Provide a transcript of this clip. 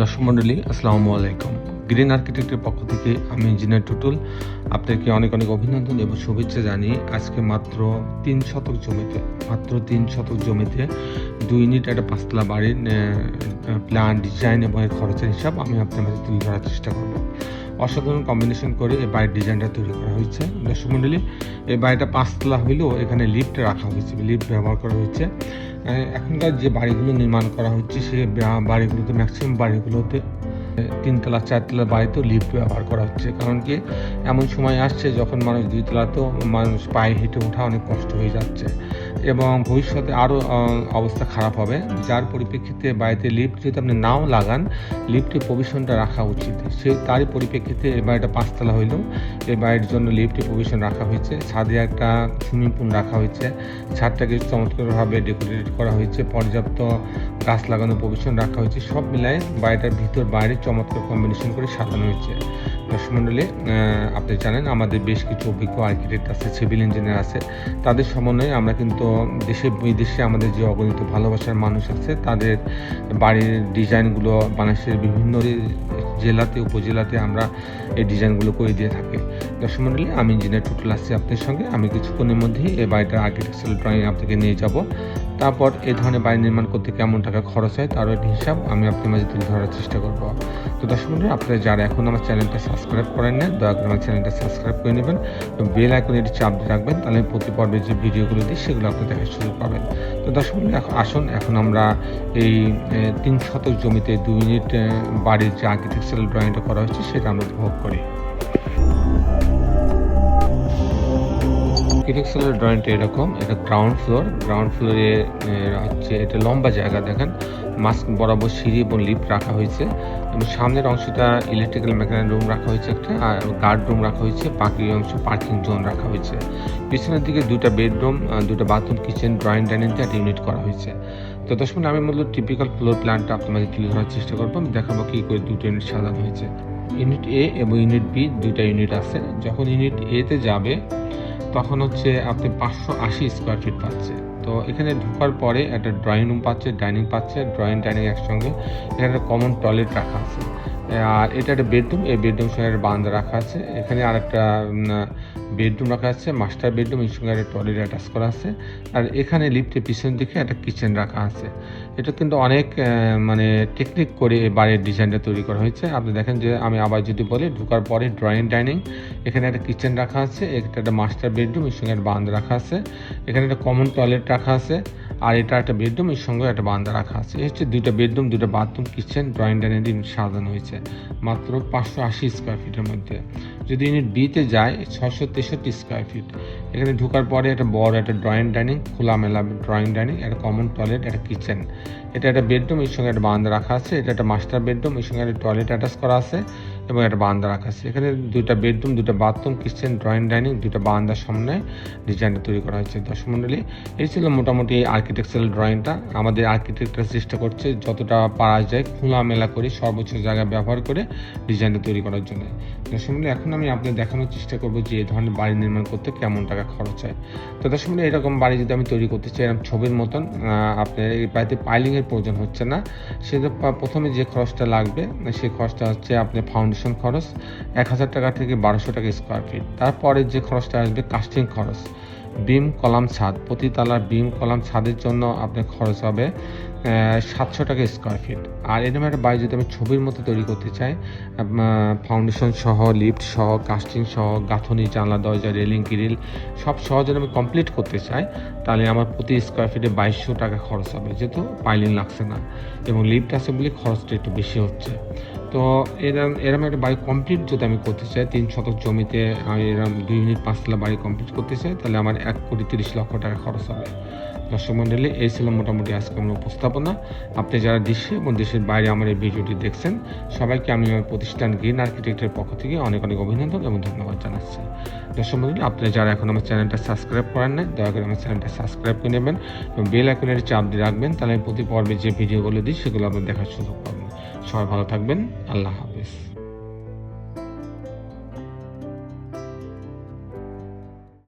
দর্শক মণ্ডলী, আসসালামু আলাইকুম। গ্রিন আর্কিটেক্টের পক্ষ থেকে আমি ইঞ্জিনিয়ার টুটুল আপনাকে অনেক অভিনন্দন এবং শুভেচ্ছা জানিয়ে আজকে মাত্র 3 শতক জমিতে 2 ইউনিট একটা 5 তলা বাড়ির প্ল্যান, ডিজাইন এবং এর খরচের হিসাব আমি আপনার মাঝে তুলে ধরার চেষ্টা করব। অসাধারণ কম্বিনেশন করে এই বাড়ির ডিজাইনটা তৈরি করা হয়েছে। দর্শক মণ্ডলী, এই বাড়িটা 5 তলা হইলেও এখানে লিফট রাখা হয়েছে, লিফট ব্যবহার করা হয়েছে। এখনকার যে বাড়িগুলো নির্মাণ করা হচ্ছে সেই বাড়িগুলোতে, ম্যাক্সিমাম বাড়িগুলোতে 3 তলা 4 তলা বাড়িতেও লিফট ব্যবহার করা হচ্ছে। কারণ কি, এমন সময় আসছে যখন মানুষ 2 তলাতেও মানুষ পায়ে হেঁটে ওঠা অনেক কষ্ট হয়ে যাচ্ছে এবং ভবিষ্যতে আরও অবস্থা খারাপ হবে। যার পরিপ্রেক্ষিতে বাড়িতে লিফট যদি আপনি নাও লাগান, লিফটের প্রভিশনটা রাখা উচিত। তারই পরিপ্রেক্ষিতে এই বাড়িটা 5 তলা হইলেও এই বাড়ির জন্য লিফটের প্রভিশন রাখা হয়েছে। ছাদে একটা সুইমিং পুল রাখা হয়েছে, ছাদটাকে চমৎকারভাবে ডেকোরেট করা হয়েছে, পর্যাপ্ত গাছ লাগানোর প্রভিশন রাখা হয়েছে। সব মিলায় বাড়িটার ভিতর বাইরে চমৎকার কম্বিনেশন করে সাজানো হয়েছে। দর্শক মণ্ডলী, আপনি জানেন আমাদের বেশ কিছু অভিজ্ঞ আর্কিটেক্ট আছে, সিভিল ইঞ্জিনিয়ার আছে। তাদের সমন্বয়ে আমরা কিন্তু দেশে বিদেশে আমাদের যে অগণিত ভালোবাসার মানুষ আছে তাদের বাড়ির ডিজাইনগুলো বাংলাদেশের বিভিন্ন জেলাতে, উপজেলাতে আমরা এই ডিজাইনগুলো করে দিয়ে থাকি। দর্শক মণ্ডলী, আমি ইঞ্জিনিয়ার টুটুল আসছি আপনার সঙ্গে। আমি কিছুক্ষণের মধ্যেই এই বাড়িটার আর্কিটেকচারাল ড্রয়িং আপনাকে নিয়ে যাব। তারপর এই ধরনের বাড়ি নির্মাণ করতে কেমন টাকা খরচ হয় তারও একটি হিসাব আমি আপনার মাঝে তুলে ধরার চেষ্টা করব। তো দর্শক মণ্ডলী, আপনারা যারা এখন আমার চ্যানেলটা সাবস্ক্রাইব করেন না, দয়া করে আমার চ্যানেলটা সাবস্ক্রাইব করে নেবেন এবং বেল আইকনে এটি চাপ দিয়ে রাখবেন, তাহলে প্রতি পর্বে যে ভিডিওগুলো দিই সেগুলো আপনি দেখার সুযোগ পাবেন। তো দর্শক মণ্ডলী, এখন আমরা এই 3 শতক জমিতে 2 ইউনিট বাড়ির যে আর্কিটেকচারাল ড্রয়িংটা করা হয়েছে সেটা আমরা উপভোগ করি। আর্কিটেকচারাল ড্রয়িংটা এরকম, এটা গ্রাউন্ড ফ্লোরে হচ্ছে এটা লম্বা জায়গা, দেখেন মাঝ বরাবর সিঁড়ি এবং লিফট রাখা হয়েছে এবং সামনের অংশটা ইলেকট্রিক্যাল মেকানিক্যাল রুম রাখা হয়েছে একটা, আর গার্ড রুম রাখা হয়েছে, বাকি অংশ পার্কিং জোন রাখা হয়েছে। পিছনের দিকে 2টা বেডরুম, 2টা বাথরুম, কিচেন, ড্রয়িং ডাইনিং একটা ইউনিট করা হয়েছে। তো দর্শক, আমি মূলত টিপিক্যাল ফ্লোর প্ল্যানটা আপনাদের তুলে ধরার চেষ্টা করবো। আমি দেখাবো কী করে 2টা ইউনিট সাজানো হয়েছে। ইউনিট এ এবং ইউনিট বি 2টা ইউনিট আছে। যখন ইউনিট এতে যাবে তখন হচ্ছে আপনি 580 স্কোয়ার ফিট পাচ্ছে। তো এখানে ঢোকার পরে একটা ড্রয়িং রুম পাচ্ছে, ডাইনিং পাচ্ছে, ড্রয়িং ডাইনিং একসঙ্গে। এখানে একটা কমন টয়লেট রাখা আছে, আর এটা একটা বেডরুম, এই বেডরুম সঙ্গে একটা বারান্দা রাখা আছে। এখানে আর একটা বেডরুম রাখা আছে, মাস্টার বেডরুম, এর সঙ্গে একটা টয়লেট অ্যাটাচ করা আছে। আর এখানে লিফটের পিছন দিকে একটা কিচেন রাখা আছে। এটা কিন্তু অনেক টেকনিক করে এই বাড়ির ডিজাইনটা তৈরি করা হয়েছে। আপনি দেখেন যে আমি আবার যদি বলি, ঢোকার পরে ড্রয়িং ডাইনিং, এখানে একটা কিচেন রাখা আছে, একটা মাস্টার বেডরুম, এর সঙ্গে একটা বারান্দা রাখা আছে, এখানে একটা কমন টয়লেট রাখা আছে, আর এটা একটা বেডরুম, এর সঙ্গে একটা বারান্দা রাখা আছে। এই হচ্ছে 2টা বেডরুম, 2টা বাথরুম, কিচেন, ড্রয়িং ডাইনিং সাজানো হয়েছে মাত্র 580 স্কোয়ার ফিটের মধ্যে। যদি ইউনিট বিতে যায় 663 স্কোয়ার ফিট। এখানে ঢোকার পরে একটা বড় একটা ড্রয়িং ডাইনিং, খোলামেলা ড্রয়িং ডাইনিং, একটা কমন টয়লেট, একটা কিচেন, এটা একটা বেডরুম, এর সঙ্গে একটা বারান্দা রাখা আছে, এটা একটা মাস্টার বেডরুম, এর সঙ্গে একটা টয়লেট অ্যাটাচ করা আছে এবং একটা বারান্দা রাখা আছে। এখানে 2টা বেডরুম, 2টা বাথরুম, কিচেন, ড্রয়িং ডাইনিং, 2টা বারান্দার সামনে ডিজাইনটা তৈরি করা হয়েছে। দর্শক মণ্ডলী, এই ছিল মোটামুটি আর্কিটেকচারাল ড্রয়িংটা। আমাদের আর্কিটেক্টরা চেষ্টা করছে যতটা পারা যায় খোলামেলা করে, সর্বোচ্চ জায়গা ব্যবহার করে ডিজাইনটা তৈরি করার জন্য। দর্শক মণ্ডলী, এখন আমি আপনাদের দেখানোর চেষ্টা করবো যে এই ধরনের বাড়ি নির্মাণ করতে কেমন টাকা খরচ হয়। তো দর্শক মণ্ডলী, এরকম বাড়ি যদি আমি তৈরি করতে চাই এরকম ছবির মতন, আপনার এই বাড়িতে পাইলিংয়ের প্রয়োজন হচ্ছে না। সেটা প্রথমে যে খরচটা লাগবে সেই খরচটা হচ্ছে আপনার ফাউন্ডেশন খরচ 1000 টাকা থেকে 1200 টাকা স্কোয়ার ফিট। তারপরে যে খরচটা আসবে কাস্টিং খরচ, বিম কলাম ছাদ, প্রতি তলার বিম কলাম ছাদের জন্য আপনার খরচ হবে 700 টাকা স্কোয়ার ফিট। আর এরকম একটা বাড়ি যদি আমি ছবির মতো তৈরি করতে চাই, ফাউন্ডেশন সহ, লিফট সহ, কাস্টিং সহ, গাঁথনি, জানলা, দরজা, রেলিং, গ্রিল সব সহ যদি আমি কমপ্লিট করতে চাই, তাহলে আমার প্রতি স্কোয়ার ফিটে 2200 টাকা খরচ হবে, যেহেতু পাইলিং লাগছে না এবং লিফট আছে বলে খরচটা একটু বেশি হচ্ছে। তো এরকম একটা বাড়ি কমপ্লিট যদি আমি করতে চাই, 3 শতক জমিতে আমি এরকম 2 ইউনিট 5 তলা বাড়ি কমপ্লিট করতে চাই, তাহলে আমার 1,30,00,000 টাকা খরচ হবে। দর্শক মণ্ডলী, এই ছিল মোটামুটি আজকে আমার উপস্থাপনা। আপনি যারা দেশে এবং দেশের বাইরে আমার এই ভিডিওটি দেখছেন, সবাইকে আমি আমার প্রতিষ্ঠান গ্রিন আর্কিটেক্টের পক্ষ থেকে অনেক অভিনন্দন এবং ধন্যবাদ জানাচ্ছি। দর্শক মণ্ডলী, আপনারা যারা এখন আমার চ্যানেলটা সাবস্ক্রাইব করেন না, দয়া করে আমার চ্যানেলটা সাবস্ক্রাইব করে নেবেন এবং বেল আইকনের চাপ দিয়ে রাখবেন, তাহলে প্রতি পর্বে যে ভিডিওগুলো দিই সেগুলো আপনি দেখার সুযোগ পাবেন। সবাই ভালো থাকবেন। আল্লাহ হাফেজ।